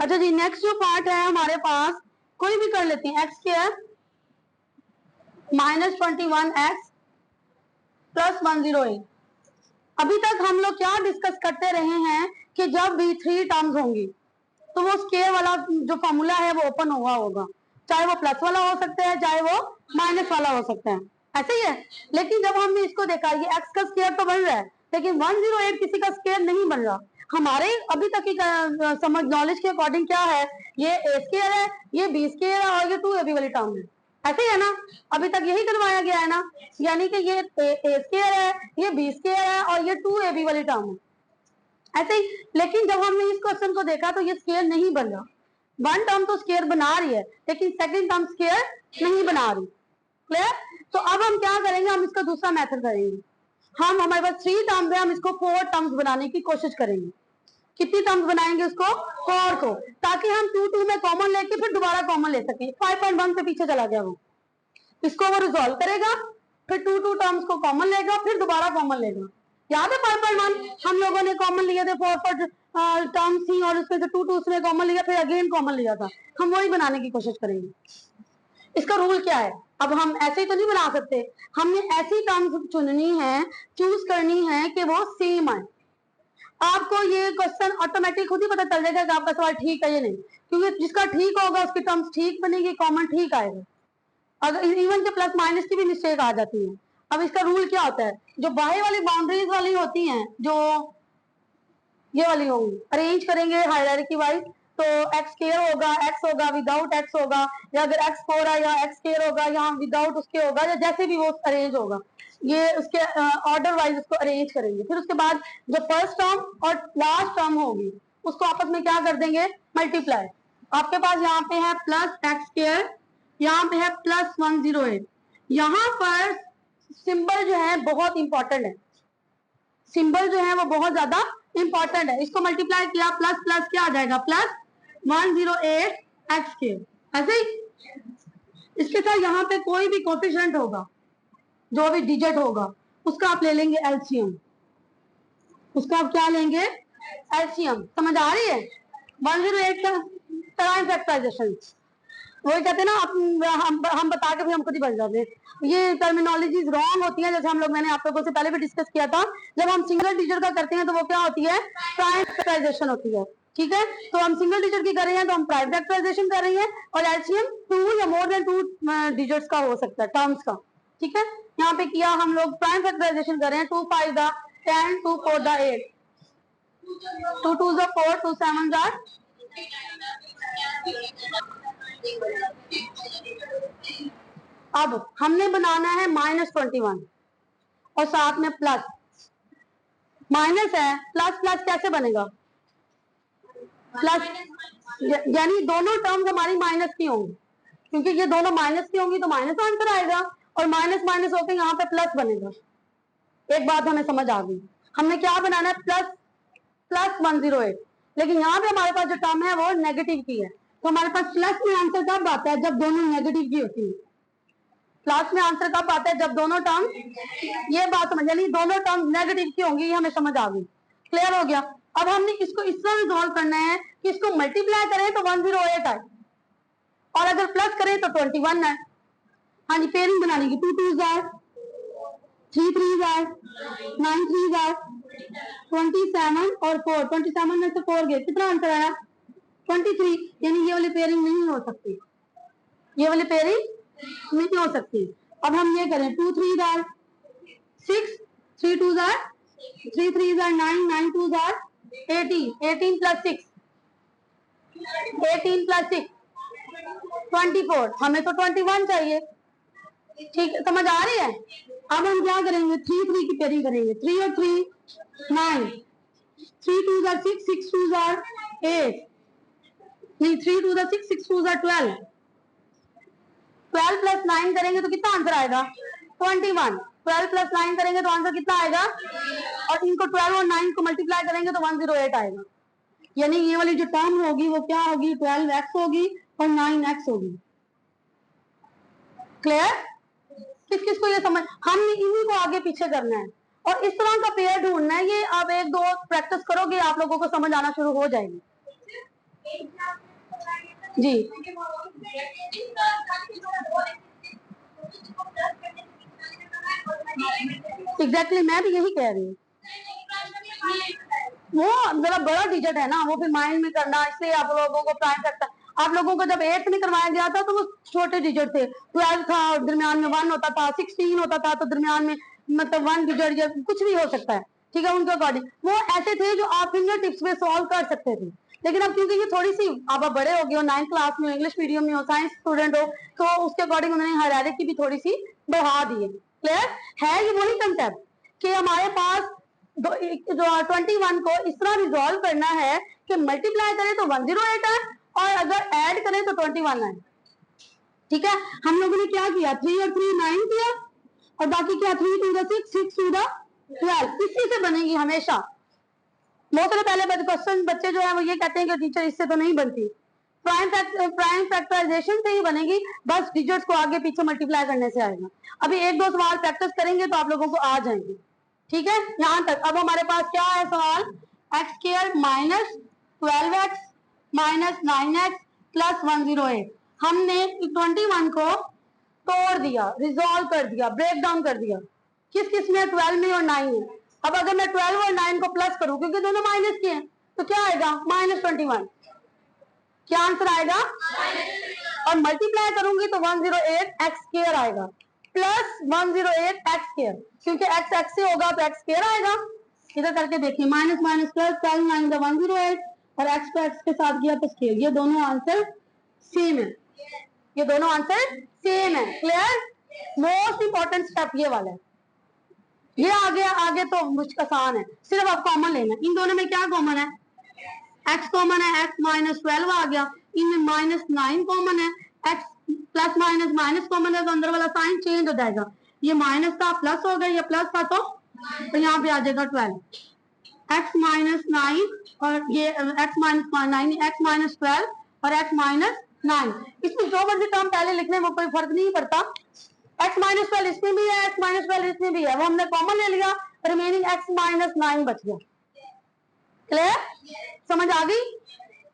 अच्छा जी, नेक्स्ट जो पार्ट है हमारे पास, कोई भी कर लेते हैं, एक्स स्क्वायर -21x प्लस 108। अभी तक हम लोग क्या डिस्कस करते रहे हैं कि जब भी 3 टर्म्स होंगी तो वो स्क्वायर वाला जो फॉर्मूला है वो ओपन हुआ होगा, चाहे वो प्लस वाला हो सकता है चाहे वो माइनस वाला हो सकता है, ऐसे ही है। लेकिन जब हमने इसको देखा ये एक्स का स्क्वायर तो बन रहा है लेकिन 108 किसी का स्क्वायर नहीं बन रहा। हमारे अभी तक की समझ नॉलेज के अकॉर्डिंग क्या है, ये ए स्क्वायर है, ये बी स्क्वायर है और ये 2ab वाली टर्म है, ऐसे ही है ना। अभी तक यही करवाया गया है ना, यानी कि ये ए स्क्वायर है, ये बी स्क्वायर है और ये 2ab वाली टर्म है, ऐसे ही। लेकिन जब हमने इस क्वेश्चन को देखा तो ये स्क्वायर नहीं बन रहा। वन टर्म तो स्क्वायर बना रही है लेकिन सेकंड टर्म स्क्वायर नहीं बना रही। क्लियर? तो अब हम क्या करेंगे, हम इसका दूसरा मेथड करेंगे। हम हमारे पास 3 टर्म्स है, हम इसको 4 टर्म्स बनाने की कोशिश करेंगे। कितनी टर्म्स बनाएंगे उसको? 4 को, ताकि हम 2 में कॉमन लेके फिर दोबारा कॉमन ले सकें। 5.1 से पीछे चला गया वो, इसको वो रिजॉल्व करेगा, फिर 2 टर्म्स को कॉमन लेगा, फिर दोबारा कॉमन लेगा। याद है 5.1 हम लोगों ने कॉमन लिया थे, 4 टर्म्स थी और उसमें से 2 उसमें कॉमन लिया, फिर अगेन कॉमन लिया था। हम वही बनाने की कोशिश करेंगे। इसका रूल क्या है? अब हम ऐसे ही तो नहीं बना सकते, हमने ऐसी टर्म्स चुननी है, चूज करनी है कि वो सेम आए। आपको ये क्वेश्चन ऑटोमेटिक खुद ही पता चल जाएगा कि आपका सवाल ठीक है या नहीं, क्योंकि जिसका ठीक होगा उसकी टर्म्स ठीक बनेगी, कॉमन ठीक आएगा। अगर इवन के प्लस माइनस की भी मिस्टेक आ जाती है। अब इसका रूल क्या होता है, जो बाहर वाली बाउंड्रीज वाली होती हैं, जो ये वाली होंगी, अरेंज करेंगे हायरार्की वाइज, तो एक्स स्क्वायर होगा, एक्स होगा, विदाउट एक्स होगा, या अगर एक्स 4 है या एक्स स्क्वायर होगा या विदाउट उसके होगा, या जैसे भी वो अरेंज होगा, ये उसके ऑर्डर वाइज उसको अरेंज करेंगे। फिर उसके बाद जो फर्स्ट टर्म और लास्ट टर्म होगी उसको आपस में क्या कर देंगे, मल्टीप्लाई। आपके पास यहाँ पे है प्लस एक्स स्क्वायर, यहाँ पे है प्लस 108। यहाँ पर सिंबल जो है बहुत इंपॉर्टेंट है, सिंबल जो है वो बहुत ज्यादा इंपॉर्टेंट है। इसको मल्टीप्लाई किया, प्लस प्लस क्या आ जाएगा, प्लस 108 एक्स के, ऐसे ही। इसके साथ यहाँ पे कोई भी कोफिशिएंट होगा, जो भी डिजिट होगा, उसका आप ले लेंगे एलसीएम, उसका आप क्या लेंगे, एलसीएम। समझ आ रही है? 108 का तरह फैक्टराइजेशन, वही कहते हैं ना, हम बता के भी हम खुद ही बन जाते हैं। ये टर्मिनोलॉजीज रॉन्ग होती है, जैसे हम लोग, मैंने आप लोगों से पहले भी डिस्कस किया था, जब हम सिंगल डिजिट का करते हैं तो वो क्या होती है, प्राइम फैक्टराइजेशन होती है। ठीक है, तो हम सिंगल डिजिट की कर रहे हैं तो हम प्राइम फैक्टराइजेशन कर रहे हैं, और एलसीएम 2 या मोर देन 2 डिजिट्स का हो सकता है, टर्म्स का। ठीक है, यहाँ पे किया हम लोग प्राइम फैक्टराइजेशन कर रहे हैं, 2 5 10, 2 4 8, 2 2 4, 2 7 अब हमने बनाना है -21 और साथ में प्लस, माइनस है, प्लस प्लस कैसे बनेगा, प्लस, यानी दोनों टर्म्स हमारी माइनस की होंगी, क्योंकि ये दोनों माइनस की होंगी तो माइनस आंसर आएगा, और माइनस माइनस होकर यहाँ पे प्लस बनेगा। एक बात हमें समझ आ गई, हमने क्या बनाना है, प्लस 108, लेकिन यहाँ पे हमारे पास जो टर्म है वो नेगेटिव की है, तो हमारे पास प्लस में आंसर कब आता है, जब दोनों नेगेटिव की होती है। प्लस में आंसर कब आता है, जब दोनों टर्म, ये बात समझ, यानी दोनों टर्म नेगेटिव की होंगी, ये हमें समझ आ गई। क्लियर हो गया? अब हमने इसको इस तरह रिजॉल्व करना है कि इसको मल्टीप्लाई करें तो 108 आए, और अगर प्लस करें तो 21 है। हाँ जी, पेयरिंग बनाने की, 2 2 जार, 3 3 जार, 9 3 जार, 27 और 4, 27 में से 4 गए, कितना आंसर आया, 23। यानी ये वाली पेयरिंग नहीं हो सकती, ये वाली पेयरिंग नहीं हो सकती। अब हम ये करें, 2 3 jar 6, 3 2 jar 3 3 jar 9, 9 2 jar 18, 18 plus 6, 18 plus 6 24, हमें तो 21 चाहिए। ठीक, समझ आ रही है? अब हम क्या करेंगे, 3 3 की पेयरिंग करेंगे, 3 और 3 9, 3 2 जार 6, 6 2 जार 8, नहीं 3 2 जार 6, 6 2 जार 12, 12 प्लस 9 करेंगे तो कितना आंसर आएगा, 21। 12 प्लस 9 करेंगे तो आंसर कितना आएगा, और इनको 12 और 9 को मल्टीप्लाई करेंगे तो 108 आएगा। यानी ये वाली जो टर्म होगी वो क्या होगी, 12x होगी और 9x होगी। क्लियर? किस किस को ये समझ, हमने इन्हीं को आगे पीछे करना है और इस तरह का पेयर ढूंढना है। ये आप 1 2 प्रैक्टिस करोगे, आप लोगों को समझ आना शुरू हो जाएगी। जी एग्जैक्टली मैं भी यही कह रही हूँ। वो जरा बड़ा डिजिट है ना, वो फिर माइंड में करना, इसलिए आप लोगों को प्राइम फैक्टर, आप लोगों को जब 8th में करवाया गया था तो वो छोटे डिजिट थे, 12 था और दरमियान में 1 होता था, 16 होता था तो दरमियान में मतलब 1 डिजिट या कुछ भी हो सकता है, ठीक है, उनके अकॉर्डिंग वो ऐसे थे जो आप फिंगर टिप्स में सॉल्व कर सकते थे। लेकिन अब क्योंकि ये थोड़ी सी आप बड़े हो गए हो, 9th क्लास में, इंग्लिश मीडियम में हो, साइंस स्टूडेंट हो, तो उसके अकॉर्डिंग उन्होंने हायरार्की भी थोड़ी सी बढ़ा दी है। क्लियर है? ये वही कंसेप्ट कि हमारे पास जो 21 को इस तरह रिजॉल्व करना है कि मल्टीप्लाई करें तो 108 आए और अगर ऐड करें तो 21 आए। ठीक है, हम लोगों ने क्या किया, 3 और 3 9 किया और बाकी क्या 3 टू द 6 6 टू द 12, इसी से बनेगी हमेशा। बहुत सारे पहले क्वेश्चन बच्चे जो है वो ये कहते हैं कि टीचर इससे तो नहीं बनती, प्राइम फैक्टराइजेशन से ही बनेगी, बस डिजिट्स को आगे पीछे मल्टीप्लाई करने से आएगा। अभी 1-2 सवाल प्रैक्टिस करेंगे तो आप लोगों को आ जाएंगे। ठीक है, यहां तक। अब हमारे पास क्या है सवाल, x square minus 12x minus 9x plus 108। हमने 21 को तोड़ दिया, रिजॉल्व कर दिया, ब्रेक डाउन कर दिया, किस किस में, 12 में और 9 में। अब अगर मैं 12 और 9 को प्लस करूं, क्योंकि दोनों माइनस के हैं, तो क्या आएगा, -21। क्या आंसर आएगा, और मल्टीप्लाई करूंगी तो 108 एक्स स्क्वायर आएगा प्लस 108 एक्स स्क्वायर, क्योंकि एक्स एक्स से होगा तो एक्स स्क्वायर आएगा। इधर करके देखिए, माइनस माइनस प्लस 12 9 108 और एक्स को एक्स के साथ गया तो स्क्वायर, ये दोनों आंसर सेम है, ये दोनों आंसर सेम है। क्लियर? मोस्ट इंपॉर्टेंट स्टेप ये वाला है। ये आगे तो मुझको आसान है, सिर्फ आप कॉमन लेना। इन दोनों में क्या कॉमन है, x कॉमन है, x -12 आ गया, इनमें -9 कॉमन है, x plus minus minus common है तो अंदर वाला साइन चेंज हो जाएगा, ये माइनस था प्लस हो गया, ये प्लस था तो यहाँ पे आ जाएगा 12, x -9 और ये x -9 x -12 और x -9। इसमें जो मर्जी टर्म पहले लिखने में कोई फर्क नहीं पड़ता, x -12 इसमें भी है, x -12 इसमें भी है, वो हमने कॉमन ले लिया, रिमेनिंग x -9 बच गया। क्लियर? समझ आ गई?